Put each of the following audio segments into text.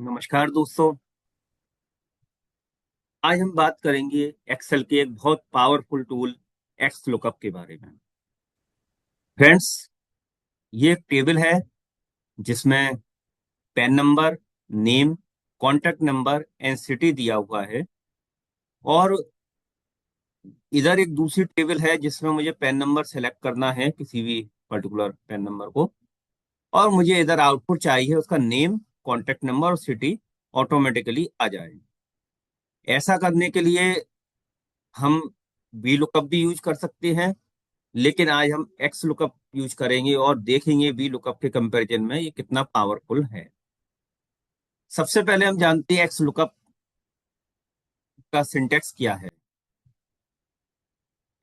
नमस्कार दोस्तों। आज हम बात करेंगे एक्सेल के एक बहुत पावरफुल टूल एक्स लुकअप के बारे में। फ्रेंड्स, ये एक टेबल है जिसमें pan number, name, contact number and city दिया हुआ है। और इधर एक दूसरी टेबल है जिसमें मुझे पैन नंबर सेलेक्ट करना है, किसी भी पर्टिकुलर पैन नंबर को। और मुझे इधर आउटपुट चाहिए, उसका नेम, कॉन्टैक्ट नंबर और सिटी ऑटोमेटिकली आ जाए। ऐसा करने के लिए हम वी लुकअप भी यूज कर सकते हैं, लेकिन आज हम एक्स लुकअप यूज करेंगे और देखेंगे वी लुकअप के कंपैरिजन में ये कितना पावरफुल है। सबसे पहले हम जानते हैं एक्स लुकअप का सिंटेक्स क्या है।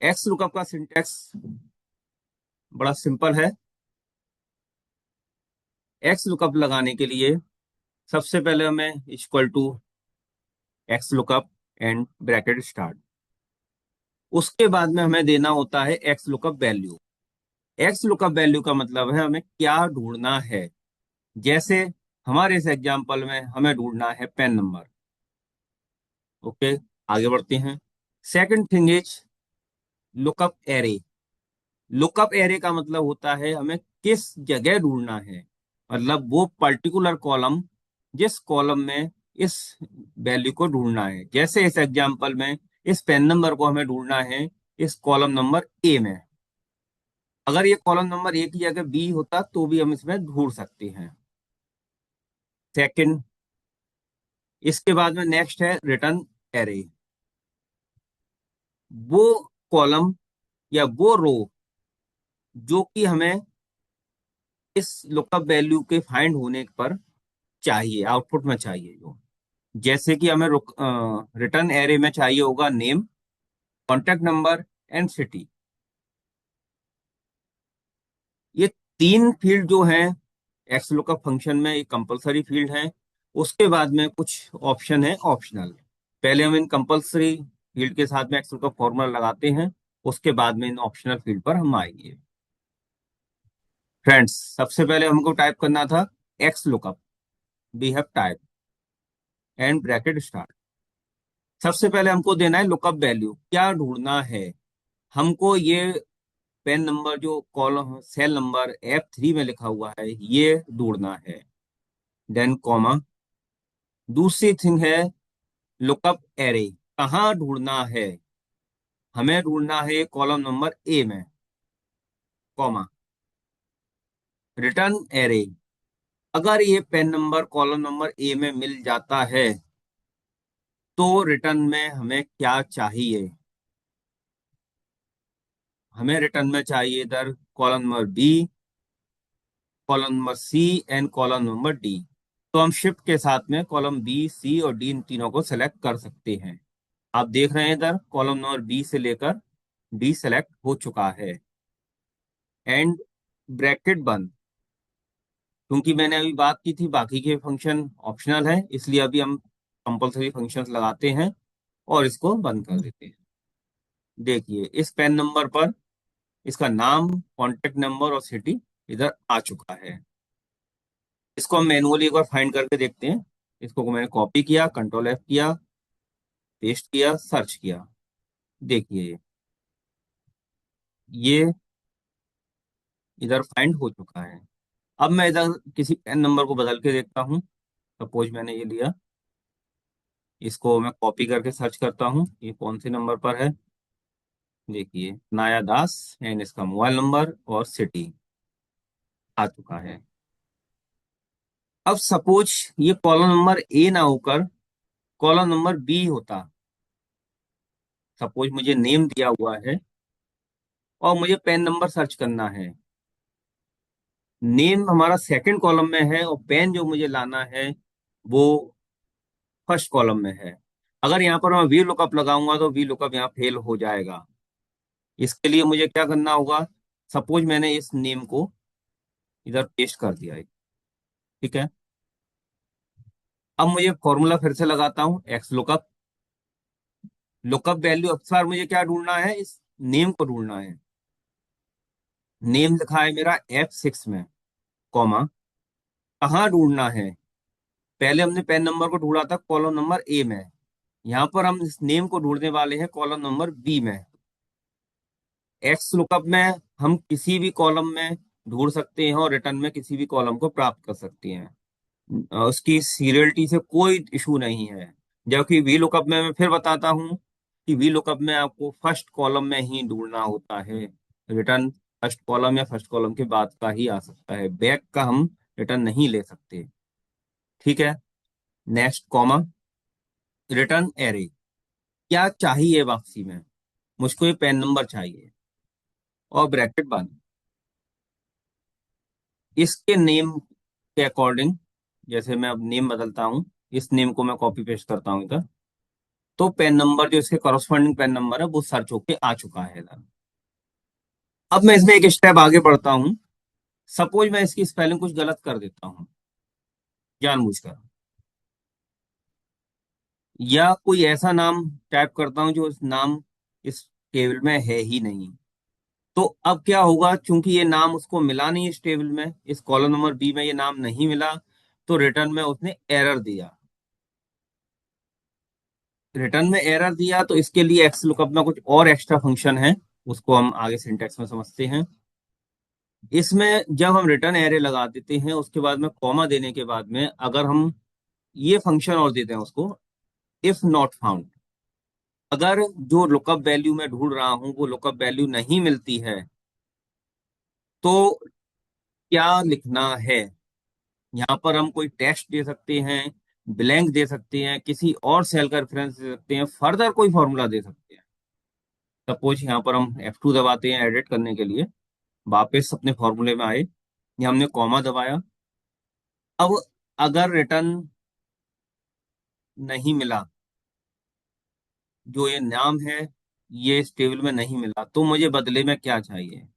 एक्स लुकअप का सिंटेक्स बड़ा सिंपल है। एक्स लुकअप लगाने के लिए सबसे पहले हमें equal to X lookup and bracket start. उसके बाद में हमें देना होता है X lookup value. X lookup value का मतलब है हमें क्या ढूंढना है। जैसे हमारे इस एग्जांपल में हमें ढूंढना है पैन नंबर। ओके, आगे बढ़ते हैं। Second thing is lookup array. Lookup array का मतलब होता है हमें किस जगह ढूंढना है, मतलब वो पर्टिकुलर कॉलम जिस कॉलम में इस वैल्यू को ढूंढना है। जैसे इस एग्जांपल में इस पेन नंबर को हमें ढूंढना है इस कॉलम नंबर ए में। अगर ये कॉलम नंबर ए की जगह बी होता तो भी हम इसमें ढूंढ सकते हैं। सेकंड, इसके बाद में नेक्स्ट है रिटर्न एरे। वो कॉलम या वो रो जो कि हमें इस लुकअप वैल्यू के फाइंड होने पर चाहिए, आउटपुट में चाहिए जो। जैसे कि हमें रिटर्न एरे में चाहिए होगा name, contact number and city. ये तीन फील्ड जो हैं एक्स लुकअप फंक्शन में, ये कंपलसरी फील्ड हैं। उसके बाद में कुछ ऑप्शन है ऑप्शनल। पहले हम इन कंपलसरी फील्ड के साथ में एक्स लुकअप फॉर्मूला लगाते हैं, उसके बाद में इन ऑप्शनल फील्ड पर हम आएंगे। फ्रेंड्स, सबसे पहले हमको टाइप करना था X lookup. We have type and bracket start. सबसे पहले हमको देना है लुकअप वैल्यू, क्या ढूंढना है हमको। ये पेन नंबर जो कॉलम सेल नंबर F3 में लिखा हुआ है ये ढूंढना है। Then comma. दूसरी थिंग है लुकअप एरे, कहाँ ढूंढना है। हमें ढूंढना है कॉलम नंबर ए में, कॉमा। रिटर्न एरे, अगर ये PAN number column number A में मिल जाता है तो रिटर्न में हमें क्या चाहिए। हमें रिटर्न में चाहिए इधर column number B, column number C and column number D. तो हम शिफ्ट के साथ में कॉलम बी, सी और डी इन तीनों को सेलेक्ट कर सकते हैं। आप देख रहे हैं इधर कॉलम नंबर बी से लेकर डी सेलेक्ट हो चुका है। एंड ब्रैकेट बंद। क्योंकि मैंने अभी बात की थी बाकी के फंक्शन ऑप्शनल है, इसलिए अभी हम कंपलसरी फंक्शंस लगाते हैं और इसको बंद कर देते हैं। देखिए इस पेन नंबर पर इसका नाम, कॉन्टेक्ट नंबर और सिटी इधर आ चुका है। इसको हम मैनुअली एक बार फाइंड करके देखते हैं। इसको मैंने कॉपी किया, कंट्रोल F किया, पेस्ट किया, सर्च किया। देखिए ये इधर फाइंड हो चुका है। अब मैं इधर किसी पेन नंबर को बदल के देखता हूँ। सपोज मैंने ये लिया, इसको मैं कॉपी करके सर्च करता हूँ ये कौन से नंबर पर है। देखिए नाया दास एंड इसका मोबाइल नंबर और सिटी आ चुका है। अब सपोज ये कॉलम नंबर ए ना होकर कॉलम नंबर बी होता। सपोज मुझे नेम दिया हुआ है और मुझे पेन नंबर सर्च करना है। नेम हमारा सेकंड कॉलम में है और पेन जो मुझे लाना है वो फर्स्ट कॉलम में है। अगर यहाँ पर मैं वी लुकअप लगाऊंगा तो वी लुकअप यहाँ फेल हो जाएगा। इसके लिए मुझे क्या करना होगा। सपोज मैंने इस नेम को इधर पेस्ट कर दिया है, ठीक है। अब मुझे फॉर्मूला फिर से लगाता हूँ एक्स लुकअप। लुकअप वैल्यू अनुसार मुझे क्या ढूंढना है, इस नेम को ढूंढना है। नेम लिखा है मेरा F6 में, कॉमा। कहाँ ढूंढना है, पहले हमने पैन नंबर को ढूंढा था कॉलम नंबर ए में, यहाँ पर हम इस नेम को ढूंढने वाले हैं कॉलम नंबर बी में। एक्स लुकअप में हम किसी भी कॉलम में ढूंढ सकते हैं और रिटर्न में किसी भी कॉलम को प्राप्त कर सकते हैं। उसकी सीरियलिटी से कोई इशू नहीं है। जबकि वी लुकअप में मैं फिर बताता हूँ कि वी लुकअप में आपको फर्स्ट कॉलम में ही ढूंढना होता है। रिटर्न फर्स्ट कॉलम या फर्स्ट कॉलम के बाद का ही आ सकता है, बैक का हम रिटर्न नहीं ले सकते। ठीक है। Next comma, return array. क्या चाहिए वापसी में? मुझको ये पैन नंबर चाहिए और ब्रैकेट बंद। इसके नेम के अकॉर्डिंग, जैसे मैं अब नेम बदलता हूँ, इस नेम को मैं कॉपी पेस्ट करता हूँ इधर, तो पेन नंबर जो इसके कॉरस्पॉन्डिंग पेन नंबर है वो सर्च होके आ चुका है इधर। अब मैं इसमें एक स्टेप आगे बढ़ता हूँ। सपोज मैं इसकी स्पेलिंग कुछ गलत कर देता हूँ जानबूझकर, या कोई ऐसा नाम टाइप करता हूँ जो इस नाम इस टेबल में है ही नहीं। तो अब क्या होगा, चूंकि ये नाम उसको मिला नहीं इस टेबल में, इस कॉलम नंबर बी में ये नाम नहीं मिला, तो रिटर्न में उसने एरर दिया। रिटर्न में एरर दिया तो इसके लिए एक्स लुकअप में कुछ और एक्स्ट्रा फंक्शन है, उसको हम आगे सिंटेक्स में समझते हैं। इसमें जब हम रिटर्न एरे लगा देते हैं उसके बाद में कॉमा देने के बाद में अगर हम ये फंक्शन और देते हैं उसको, इफ नॉट फाउंड, अगर जो लुकअप वैल्यू मैं ढूंढ रहा हूं वो लुकअप वैल्यू नहीं मिलती है, तो क्या लिखना है? यहाँ पर हम कोई टेक्स्ट दे सकते हैं, ब्लैंक दे सकते हैं, किसी और सेल का रेफरेंस दे सकते हैं, फर्दर कोई फॉर्मूला दे सकते हैं। सपोज यहाँ पर हम F2 दबाते हैं एडिट करने के लिए, वापस अपने फॉर्मूले में आए, ये हमने कॉमा दबाया। अब अगर रिटर्न नहीं मिला, जो ये नाम है ये इस टेबल में नहीं मिला, तो मुझे बदले में क्या चाहिए?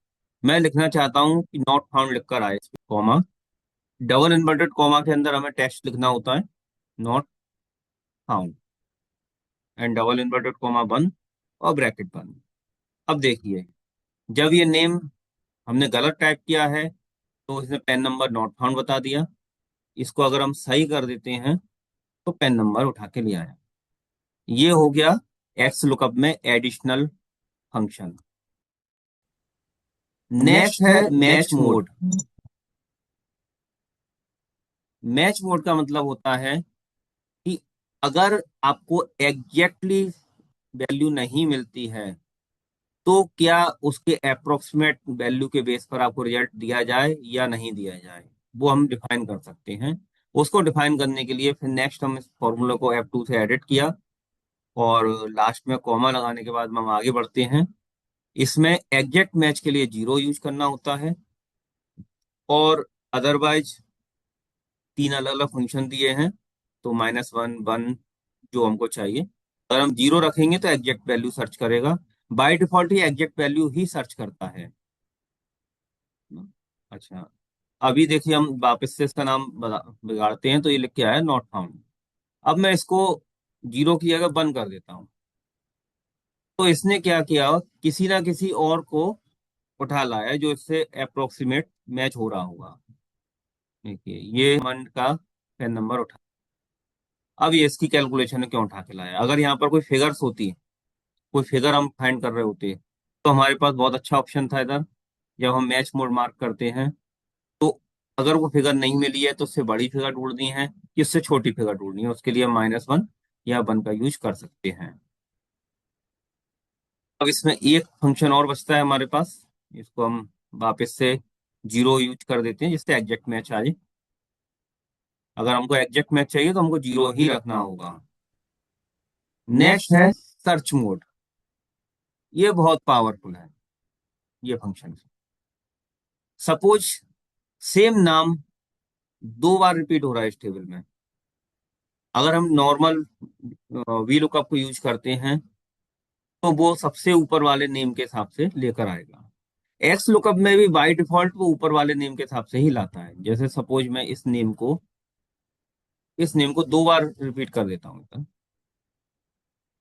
मैं लिखना चाहता हूँ कि नॉट फाउंड लिखकर आए, इस कॉमा, डबल इन्वर्टेड कॉमा के अंदर हमें टेक्स्ट लिखना होता है, not found, and double inverted comma बंद और ब्रैकेट बंद। अब देखिए, जब ये नेम हमने गलत टाइप किया है तो इसने पेन नंबर नॉट फाउंड बता दिया। इसको अगर हम सही कर देते हैं तो पेन नंबर उठा के ले आया। ये हो गया एक्स लुकअप में एडिशनल फंक्शन। नेक्स्ट है मैच मोड। मैच मोड का मतलब होता है कि अगर आपको एग्जैक्टली वैल्यू नहीं मिलती है तो क्या उसके अप्रोक्सीमेट वैल्यू के बेस पर आपको रिजल्ट दिया जाए या नहीं दिया जाए, वो हम डिफाइन कर सकते हैं। उसको डिफाइन करने के लिए फिर नेक्स्ट हम इस फॉर्मूला को F2 से एडिट किया और लास्ट में कॉमा लगाने के बाद हम आगे बढ़ते हैं। इसमें एग्जैक्ट मैच के लिए 0 यूज करना होता है और अदरवाइज तीन अलग अलग फंक्शन दिए हैं, तो -1 1 जो हमको चाहिए। अगर हम 0 रखेंगे तो एग्जैक्ट वैल्यू सर्च करेगा। By default he exact value he search करता है। अच्छा, अभी देखिए हम वापस से इसका नाम बिगाड़ते हैं, तो ये लिख के आया नॉट फाउंड। अब मैं इसको 0 की जगह बंद कर देता हूँ, तो इसने क्या किया, किसी ना किसी और को उठा लाया जो इससे अप्रोक्सीमेट मैच हो रहा होगा। देखिए ये मंड का पेन नंबर उठा। अब ये इसकी कैलकुलेशन क्यों उठा के लाया? अगर यहाँ पर कोई फिगर्स होती, कोई फिगर हम फाइंड कर रहे होते, तो हमारे पास बहुत अच्छा ऑप्शन था इधर। जब हम मैच मोड मार्क करते हैं तो अगर वो फिगर नहीं मिली है तो उससे बड़ी फिगर ढूंढनी है कि उससे छोटी फिगर ढूंढनी है, उसके लिए -1 या 1 का यूज कर सकते हैं। अब इसमें एक फंक्शन और बचता है हमारे पास, इसको हम वापस से 0 यूज कर देते हैं जिससे एग्जैक्ट मैच आ जाए। अगर हमको एग्जैक्ट मैच चाहिए तो हमको 0 ही रखना होगा। नेक्स्ट है सर्च मोड। ये बहुत पावरफुल है ये फंक्शन। सपोज सेम नाम 2 बार रिपीट हो रहा है इस टेबल में, अगर हम नॉर्मल वी लुकअप को यूज करते हैं तो वो सबसे ऊपर वाले नेम के हिसाब से लेकर आएगा। एक्स लुकअप में भी बाय डिफॉल्ट वो ऊपर वाले नेम के हिसाब से ही लाता है। जैसे सपोज मैं इस नेम को 2 बार रिपीट कर देता हूँ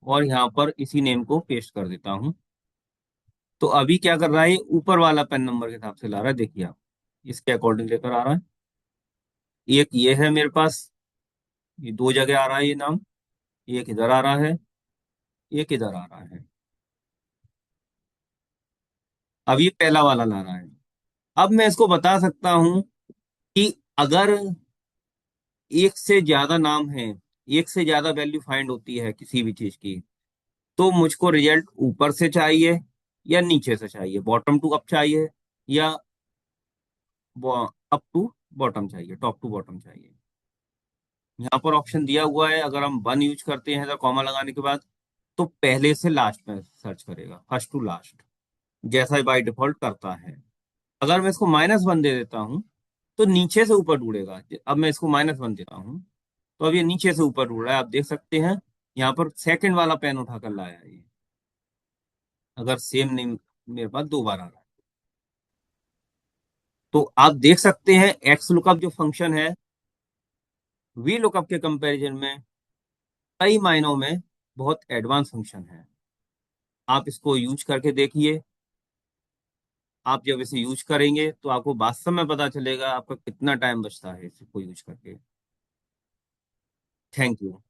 और यहाँ पर इसी नेम को पेस्ट कर देता हूँ, तो अभी क्या कर रहा है, ऊपर वाला पेन नंबर के हिसाब से ला रहा है। देखिए आप, इसके अकॉर्डिंग लेकर आ रहा है। एक ये है मेरे पास, ये दो जगह आ रहा है ये नाम। एक इधर आ रहा है, एक इधर आ रहा है। अब ये पहला वाला ला रहा है। अब मैं इसको बता सकता हूं कि अगर एक से ज्यादा नाम है, एक से ज्यादा वैल्यू फाइंड होती है किसी भी चीज की, तो मुझको रिजल्ट ऊपर से चाहिए या नीचे से चाहिए, बॉटम टू अप चाहिए या अप टू बॉटम चाहिए, टॉप टू बॉटम चाहिए। यहाँ पर ऑप्शन दिया हुआ है, अगर हम वन यूज करते हैं तो कॉमा लगाने के बाद, तो पहले से लास्ट में सर्च करेगा, फर्स्ट टू लास्ट, जैसा बाय डिफॉल्ट करता है। अगर मैं इसको -1 दे देता हूँ तो नीचे से ऊपर ढूंढेगा। अब मैं इसको -1 देता हूँ तो अब ये नीचे से ऊपर ढूंढ रहा है, आप देख सकते हैं। यहाँ पर सेकंड वाला पेन उठाकर लाया है ये। अगर सेम नहीं, मेरे पास दो बार आ रहा है। तो आप देख सकते हैं एक्स लुकअप जो फंक्शन है, वी लुकअप के कंपैरिजन में कई मायनों में बहुत एडवांस फंक्शन है। आप इसको यूज करके देखिए। आप जब इसे यूज करेंगे तो आपको वास्तव में पता चलेगा आपका कितना टाइम बचता है इसको यूज करके। Thank you.